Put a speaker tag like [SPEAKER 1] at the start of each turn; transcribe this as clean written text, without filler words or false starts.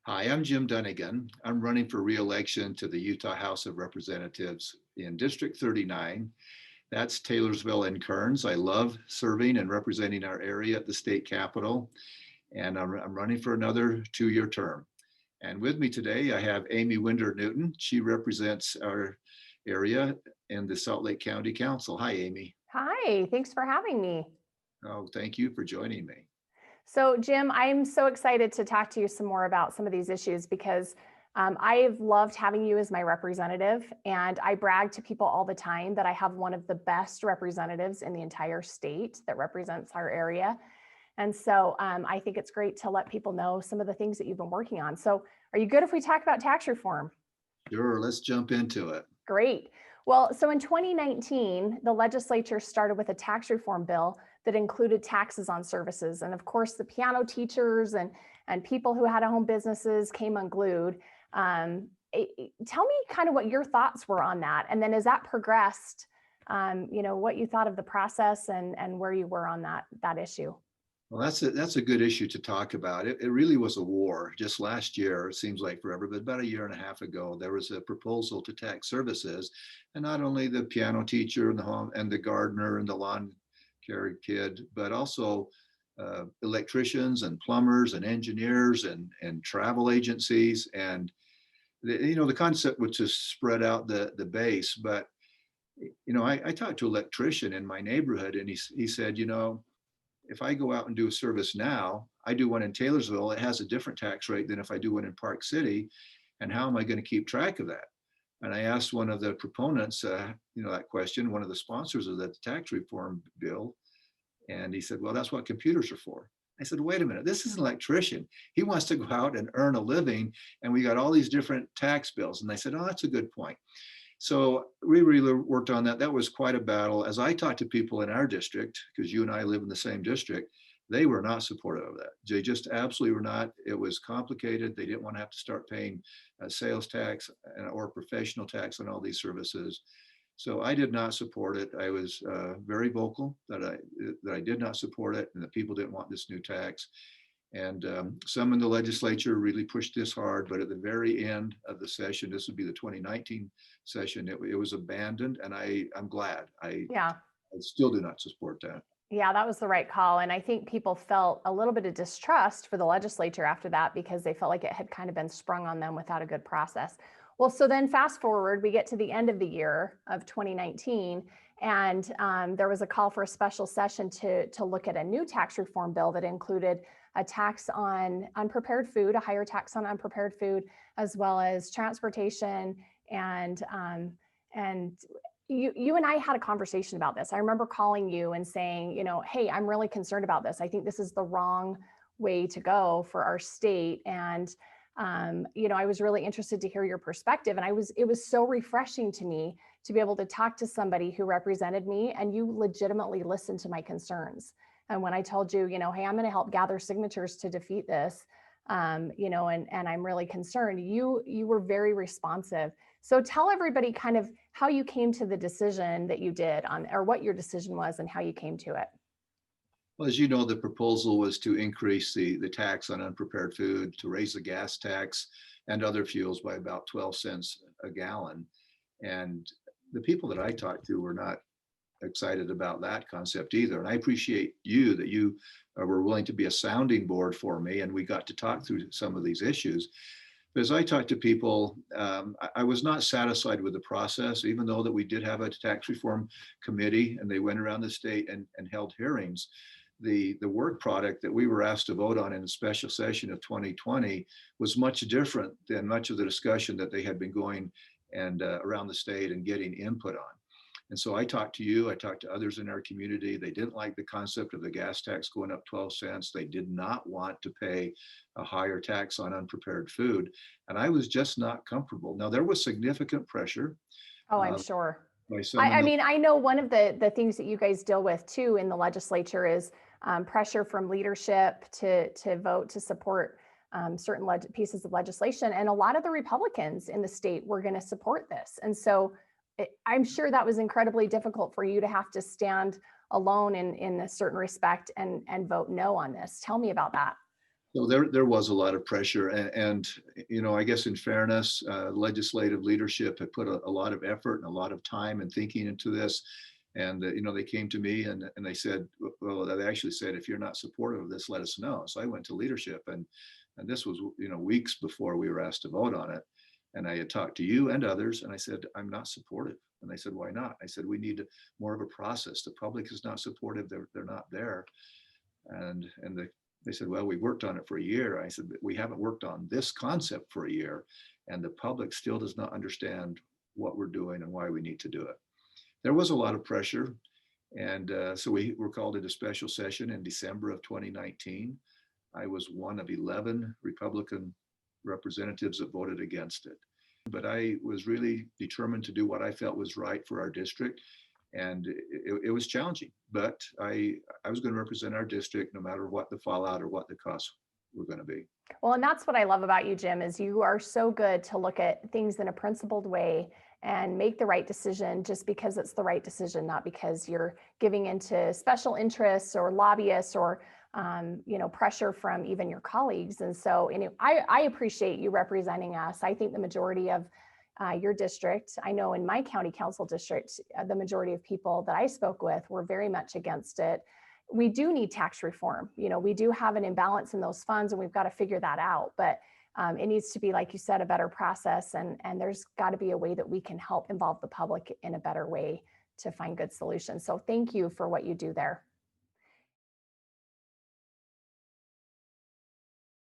[SPEAKER 1] Hi, I'm Jim Dunnigan. I'm running for re-election to the Utah House of Representatives in District 39. That's Taylorsville and Kearns. I love serving and representing our area at the state capitol, and I'm running for another 2-year term. And with me today, I have Aimee Winder-Newton. She represents our area in the Salt Lake County Council. Hi, Aimee.
[SPEAKER 2] Hi, thanks for having me.
[SPEAKER 1] Oh, thank you for joining me.
[SPEAKER 2] So, Jim, I'm so excited to talk to you some more about some of these issues because I've loved having you as my representative. And I brag to people all the time that I have one of the best representatives in the entire state that represents our area. And so I think it's great to let people know some of the things that you've been working on. So, are you good if we talk about tax reform?
[SPEAKER 1] Sure, let's jump into it.
[SPEAKER 2] Great. Well, so in 2019, the legislature started with a tax reform bill that included taxes on services. And of course, the piano teachers and people who had home businesses came unglued. Tell me kind of what your thoughts were on that. And then as that progressed, what you thought of the process and where you were on that issue.
[SPEAKER 1] Well, that's a good issue to talk about. It really was a war. Just last year, it seems like forever, but about a year and a half ago, there was a proposal to tax services, and not only the piano teacher and the home and the gardener and the lawn care kid, but also electricians and plumbers and engineers and travel agencies. And the concept was to spread out the base. But I talked to an electrician in my neighborhood, and he said, if I go out and do a service now, I do one in Taylorsville, it has a different tax rate than if I do one in Park City. And how am I going to keep track of that? And I asked one of the proponents, that question, one of the sponsors of the tax reform bill. And he said, well, that's what computers are for. I said, wait a minute, this is an electrician. He wants to go out and earn a living. And we got all these different tax bills. And I said, oh, that's a good point. So we really worked on that. That was quite a battle. As I talked to people in our district, because you and I live in the same district, they were not supportive of that. They just absolutely were not. It was complicated. They didn't want to have to start paying sales tax or professional tax on all these services. So I did not support it. I was very vocal that I did not support it, and that people didn't want this new tax. And some in the legislature really pushed this hard, but at the very end of the session, this would be the 2019 session, it was abandoned, and I'm glad.
[SPEAKER 2] Yeah.
[SPEAKER 1] I still do not support that.
[SPEAKER 2] Yeah, that was the right call. And I think people felt a little bit of distrust for the legislature after that because they felt like it had kind of been sprung on them without a good process. Well, so then fast forward, we get to the end of the year of 2019, and there was a call for a special session to look at a new tax reform bill that included a tax on unprepared food, a higher tax on unprepared food, as well as transportation and you and I had a conversation about this. I remember calling you and saying, hey, I'm really concerned about this. I think this is the wrong way to go for our state. And, I was really interested to hear your perspective. And it was so refreshing to me to be able to talk to somebody who represented me and you legitimately listened to my concerns. And when I told you, hey, I'm going to help gather signatures to defeat this, and I'm really concerned, you were very responsive. So tell everybody kind of how you came to the decision that you did or what your decision was and how you came to it.
[SPEAKER 1] Well, as you know, the proposal was to increase the tax on unprepared food, to raise the gas tax and other fuels by about 12 cents a gallon. And the people that I talked to were not excited about that concept either. And I appreciate that you were willing to be a sounding board for me, and we got to talk through some of these issues. But as I talked to people, I was not satisfied with the process, even though that we did have a tax reform committee and they went around the state and held hearings. The work product that we were asked to vote on in the special session of 2020 was much different than much of the discussion that they had been going and around the state and getting input on. And so I talked to you, I talked to others in our community. They didn't like the concept of the gas tax going up 12 cents. They did not want to pay a higher tax on unprepared food. And I was just not comfortable. Now, there was significant pressure
[SPEAKER 2] Oh, I'm
[SPEAKER 1] uh,
[SPEAKER 2] sure.
[SPEAKER 1] by some
[SPEAKER 2] I
[SPEAKER 1] in the.
[SPEAKER 2] mean, I know one of the things that you guys deal with too in the legislature is pressure from leadership to vote to support certain pieces of legislation. And a lot of the Republicans in the state were going to support this. And so I'm sure that was incredibly difficult for you to have to stand alone in a certain respect and vote no on this. Tell me about that.
[SPEAKER 1] So there was a lot of pressure, and I guess in fairness, legislative leadership had put a lot of effort and a lot of time and thinking into this, and they came to me and they said, well, they actually said, if you're not supportive of this, let us know. So I went to leadership, and this was weeks before we were asked to vote on it, and I had talked to you and others, and I said, I'm not supportive, and they said, why not? I said, we need more of a process. The public is not supportive. They're not there, and they said, well, we worked on it for a year. I said, we haven't worked on this concept for a year, and the public still does not understand what we're doing and why we need to do it. There was a lot of pressure, and so we were called into special session in December of 2019. I was one of 11 Republican representatives that voted against it. But I was really determined to do what I felt was right for our district, and it was challenging, but I was going to represent our district no matter what the fallout or what the costs were going to be.
[SPEAKER 2] Well, and that's what I love about you, Jim, is you are so good to look at things in a principled way and make the right decision just because it's the right decision, not because you're giving into special interests or lobbyists or pressure from even your colleagues. And so I appreciate you representing us. I think the majority of your district, I know in my county council district, the majority of people that I spoke with were very much against it. We do need tax reform. We do have an imbalance in those funds, and we've got to figure that out. But it needs to be, like you said, a better process, and there's got to be a way that we can help involve the public in a better way to find good solutions. So thank you for what you do there.